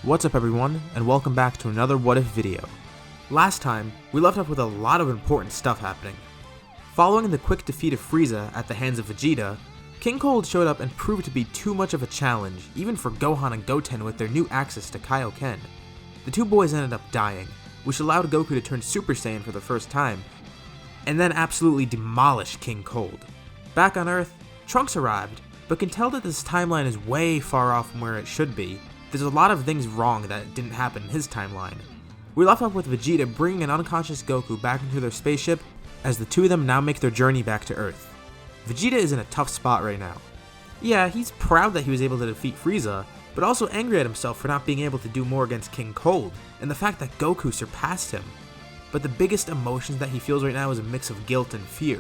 What's up everyone, and welcome back to another What If video. Last time, we left off with a lot of important stuff happening. Following the quick defeat of Frieza at the hands of Vegeta, King Cold showed up and proved to be too much of a challenge, even for Gohan and Goten with their new access to Kaioken. The two boys ended up dying, which allowed Goku to turn Super Saiyan for the first time, and then absolutely demolish King Cold. Back on Earth, Trunks arrived, but can tell that this timeline is way far off from where it should be. There's a lot of things wrong that didn't happen in his timeline. We left off with Vegeta bringing an unconscious Goku back into their spaceship as the two of them now make their journey back to Earth. Vegeta is in a tough spot right now. Yeah, he's proud that he was able to defeat Frieza, but also angry at himself for not being able to do more against King Cold, and the fact that Goku surpassed him. But the biggest emotions that he feels right now is a mix of guilt and fear,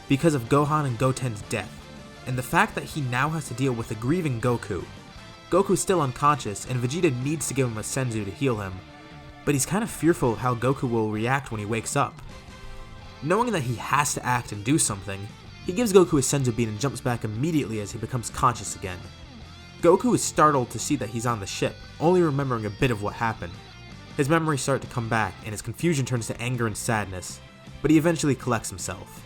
because of Gohan and Goten's death, and the fact that he now has to deal with a grieving Goku. Goku's still unconscious, and Vegeta needs to give him a senzu to heal him, but he's kind of fearful of how Goku will react when he wakes up. Knowing that he has to act and do something, he gives Goku a senzu bean and jumps back immediately as he becomes conscious again. Goku is startled to see that he's on the ship, only remembering a bit of what happened. His memories start to come back, and his confusion turns to anger and sadness, but he eventually collects himself.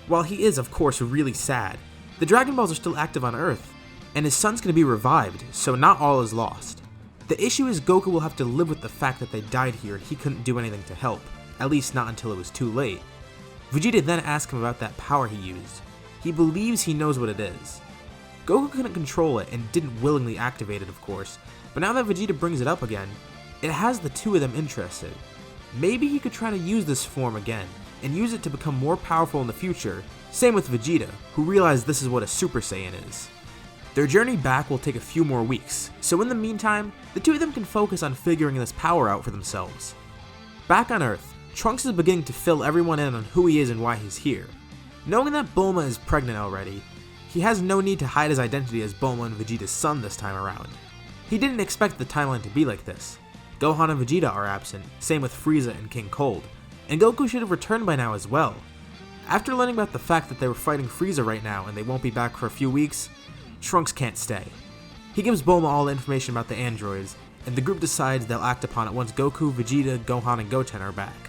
While he is, of course, really sad, the Dragon Balls are still active on Earth, and his son's going to be revived, so not all is lost. The issue is Goku will have to live with the fact that they died here and he couldn't do anything to help, at least not until it was too late. Vegeta then asks him about that power he used. He believes he knows what it is. Goku couldn't control it and didn't willingly activate it, of course, but now that Vegeta brings it up again, it has the two of them interested. Maybe he could try to use this form again, and use it to become more powerful in the future, same with Vegeta, who realized this is what a Super Saiyan is. Their journey back will take a few more weeks, so in the meantime, the two of them can focus on figuring this power out for themselves. Back on Earth, Trunks is beginning to fill everyone in on who he is and why he's here. Knowing that Bulma is pregnant already, he has no need to hide his identity as Bulma and Vegeta's son this time around. He didn't expect the timeline to be like this. Gohan and Vegeta are absent, same with Frieza and King Cold, and Goku should have returned by now as well. After learning about the fact that they were fighting Frieza right now and they won't be back for a few weeks, Trunks can't stay. He gives Bulma all the information about the androids, and the group decides they'll act upon it once Goku, Vegeta, Gohan, and Goten are back.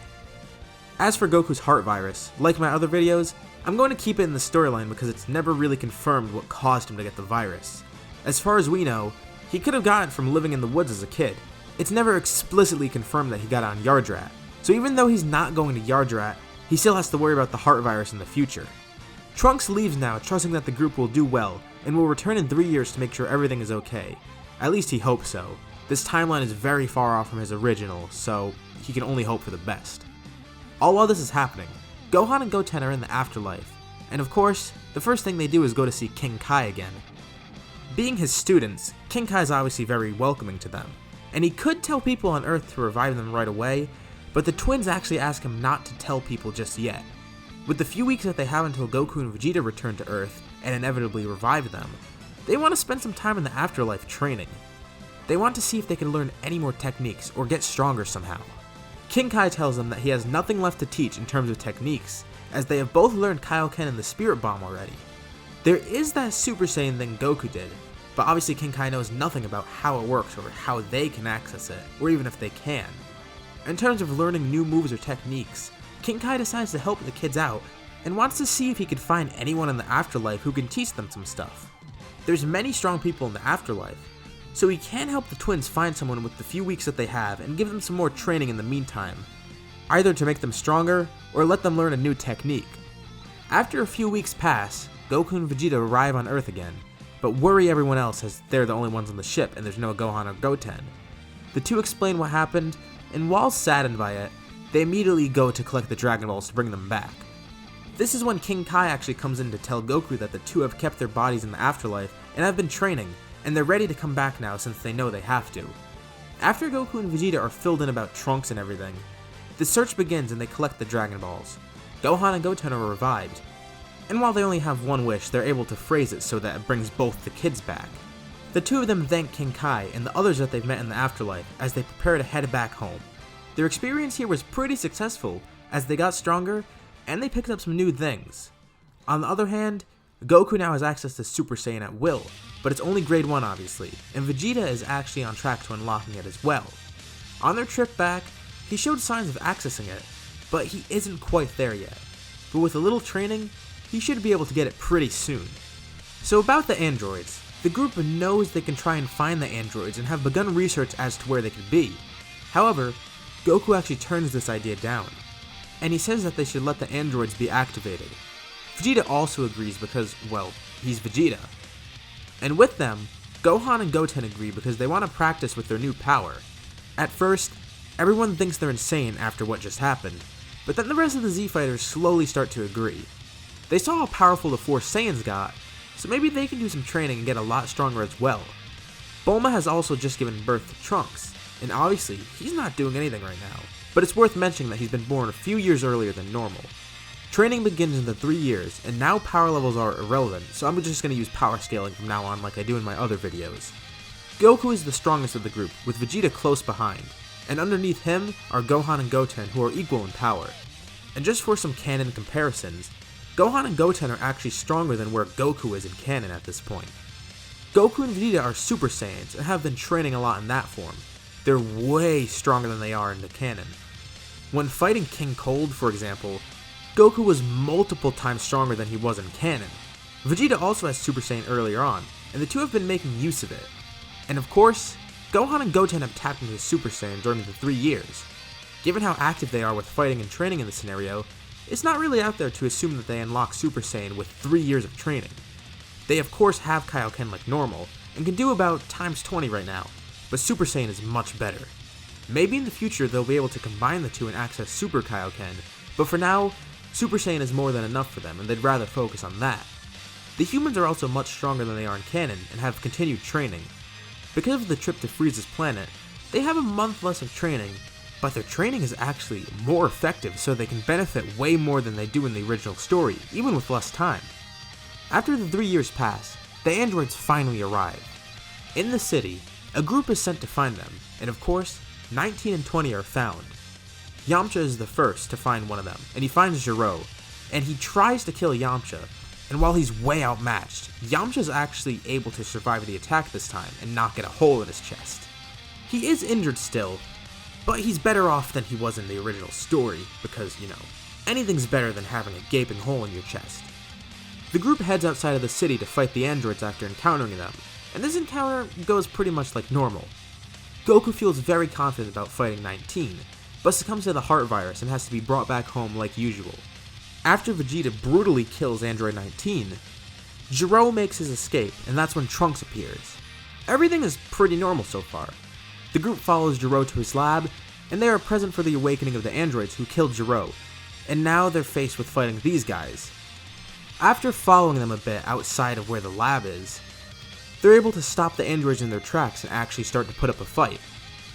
As for Goku's heart virus, like my other videos, I'm going to keep it in the storyline because it's never really confirmed what caused him to get the virus. As far as we know, he could have gotten it from living in the woods as a kid. It's never explicitly confirmed that he got it on Yardrat, so even though he's not going to Yardrat, he still has to worry about the heart virus in the future. Trunks leaves now, trusting that the group will do well, and will return in 3 years to make sure everything is okay. At least he hopes so. This timeline is very far off from his original, so he can only hope for the best. All while this is happening, Gohan and Goten are in the afterlife, and of course, the first thing they do is go to see King Kai again. Being his students, King Kai is obviously very welcoming to them, and he could tell people on Earth to revive them right away, but the twins actually ask him not to tell people just yet. With the few weeks that they have until Goku and Vegeta return to Earth, and inevitably revive them, they want to spend some time in the afterlife training. They want to see if they can learn any more techniques or get stronger somehow. King Kai tells them that he has nothing left to teach in terms of techniques, as they have both learned Kaioken and the Spirit Bomb already. There is that Super Saiyan thing Goku did, but obviously King Kai knows nothing about how it works or how they can access it, or even if they can. In terms of learning new moves or techniques, King Kai decides to help the kids out and wants to see if he could find anyone in the afterlife who can teach them some stuff. There's many strong people in the afterlife, so he can help the twins find someone with the few weeks that they have and give them some more training in the meantime, either to make them stronger or let them learn a new technique. After a few weeks pass, Goku and Vegeta arrive on Earth again, but worry everyone else as they're the only ones on the ship and there's no Gohan or Goten. The two explain what happened, and while saddened by it, they immediately go to collect the Dragon Balls to bring them back. This is when King Kai actually comes in to tell Goku that the two have kept their bodies in the afterlife and have been training, and they're ready to come back now since they know they have to. After Goku and Vegeta are filled in about Trunks and everything, the search begins and they collect the Dragon Balls. Gohan and Goten are revived, and while they only have one wish, they're able to phrase it so that it brings both the kids back. The two of them thank King Kai and the others that they've met in the afterlife as they prepare to head back home. Their experience here was pretty successful as they got stronger and they picked up some new things. On the other hand, Goku now has access to Super Saiyan at will, but it's only grade 1 obviously, and Vegeta is actually on track to unlocking it as well. On their trip back, he showed signs of accessing it, but he isn't quite there yet. But with a little training, he should be able to get it pretty soon. So about the androids, the group knows they can try and find the androids and have begun research as to where they could be. However, Goku actually turns this idea down, and he says that they should let the androids be activated. Vegeta also agrees because, well, he's Vegeta. And with them, Gohan and Goten agree because they want to practice with their new power. At first, everyone thinks they're insane after what just happened, but then the rest of the Z-Fighters slowly start to agree. They saw how powerful the 4 Saiyans got, so maybe they can do some training and get a lot stronger as well. Bulma has also just given birth to Trunks, and obviously, he's not doing anything right now, but it's worth mentioning that he's been born a few years earlier than normal. Training begins in the 3 years, and now power levels are irrelevant, so I'm just going to use power scaling from now on like I do in my other videos. Goku is the strongest of the group, with Vegeta close behind, and underneath him are Gohan and Goten, who are equal in power. And just for some canon comparisons, Gohan and Goten are actually stronger than where Goku is in canon at this point. Goku and Vegeta are Super Saiyans and have been training a lot in that form. They're way stronger than they are in the canon. When fighting King Cold, for example, Goku was multiple times stronger than he was in canon. Vegeta also has Super Saiyan earlier on, and the two have been making use of it. And of course, Gohan and Goten have tapped into Super Saiyan during the 3 years. Given how active they are with fighting and training in this scenario, it's not really out there to assume that they unlock Super Saiyan with 3 years of training. They of course have Kaioken like normal, and can do about times 20 right now, but Super Saiyan is much better. Maybe in the future they'll be able to combine the two and access Super Kaioken, but for now, Super Saiyan is more than enough for them and they'd rather focus on that. The humans are also much stronger than they are in canon and have continued training. Because of the trip to Frieza's planet, they have a month less of training, but their training is actually more effective so they can benefit way more than they do in the original story, even with less time. After the 3 years pass, the androids finally arrive. In the city, a group is sent to find them, and of course, 19 and 20 are found. Yamcha is the first to find one of them, and he finds Gero, and he tries to kill Yamcha, and while he's way outmatched, Yamcha's actually able to survive the attack this time and not get a hole in his chest. He is injured still, but he's better off than he was in the original story, because, anything's better than having a gaping hole in your chest. The group heads outside of the city to fight the androids after encountering them, and this encounter goes pretty much like normal. Goku feels very confident about fighting 19, but succumbs to the heart virus and has to be brought back home like usual. After Vegeta brutally kills Android 19, Gero makes his escape, and that's when Trunks appears. Everything is pretty normal so far. The group follows Gero to his lab, and they are present for the awakening of the androids who killed Gero, and now they're faced with fighting these guys. After following them a bit outside of where the lab is, they're able to stop the androids in their tracks and actually start to put up a fight.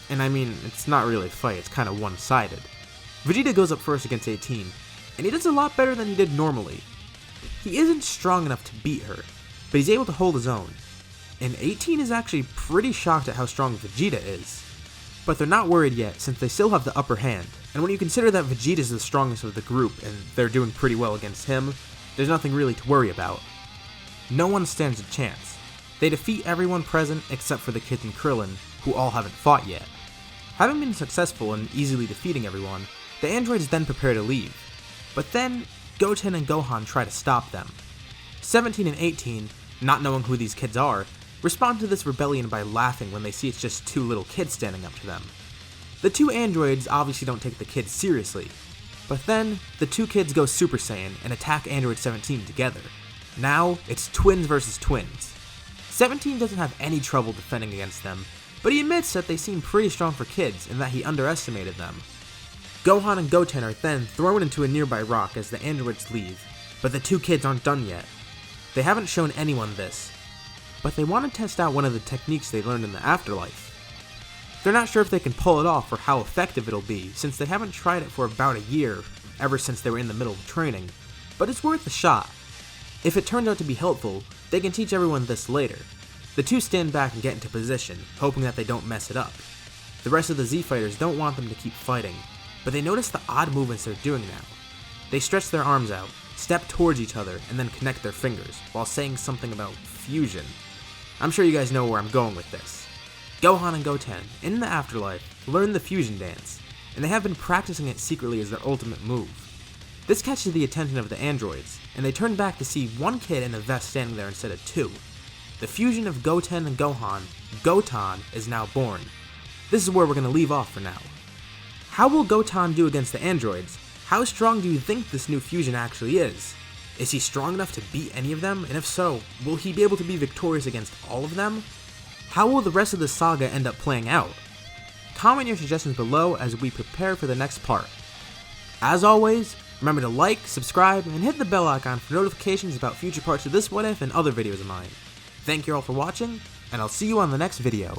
And I mean, it's not really a fight, it's kinda one-sided. Vegeta goes up first against 18, and he does a lot better than he did normally. He isn't strong enough to beat her, but he's able to hold his own. And 18 is actually pretty shocked at how strong Vegeta is. But they're not worried yet, since they still have the upper hand, and when you consider that Vegeta is the strongest of the group, and they're doing pretty well against him, there's nothing really to worry about. No one stands a chance. They defeat everyone present except for the kids in Krillin, who all haven't fought yet. Having been successful in easily defeating everyone, the androids then prepare to leave. But then, Goten and Gohan try to stop them. 17 and 18, not knowing who these kids are, respond to this rebellion by laughing when they see it's just 2 little kids standing up to them. The 2 androids obviously don't take the kids seriously, but then the 2 kids go Super Saiyan and attack Android 17 together. Now, it's twins versus twins. 17 doesn't have any trouble defending against them, but he admits that they seem pretty strong for kids and that he underestimated them. Gohan and Goten are then thrown into a nearby rock as the androids leave, but the 2 kids aren't done yet. They haven't shown anyone this, but they want to test out one of the techniques they learned in the afterlife. They're not sure if they can pull it off or how effective it'll be, since they haven't tried it for about a year, ever since they were in the middle of training, but it's worth a shot. If it turns out to be helpful, they can teach everyone this later. The 2 stand back and get into position, hoping that they don't mess it up. The rest of the Z-Fighters don't want them to keep fighting, but they notice the odd movements they're doing now. They stretch their arms out, step towards each other and then connect their fingers, while saying something about fusion. I'm sure you guys know where I'm going with this. Gohan and Goten, in the afterlife, learn the fusion dance, and they have been practicing it secretly as their ultimate move. This catches the attention of the androids, and they turn back to see one kid in a vest standing there instead of two. The fusion of Goten and Gohan, Goten, is now born. This is where we're going to leave off for now. How will Goten do against the androids? How strong do you think this new fusion actually is? Is he strong enough to beat any of them, and if so, will he be able to be victorious against all of them? How will the rest of the saga end up playing out? Comment your suggestions below as we prepare for the next part. As always, remember to like, subscribe, and hit the bell icon for notifications about future parts of this What If and other videos of mine. Thank you all for watching, and I'll see you on the next video.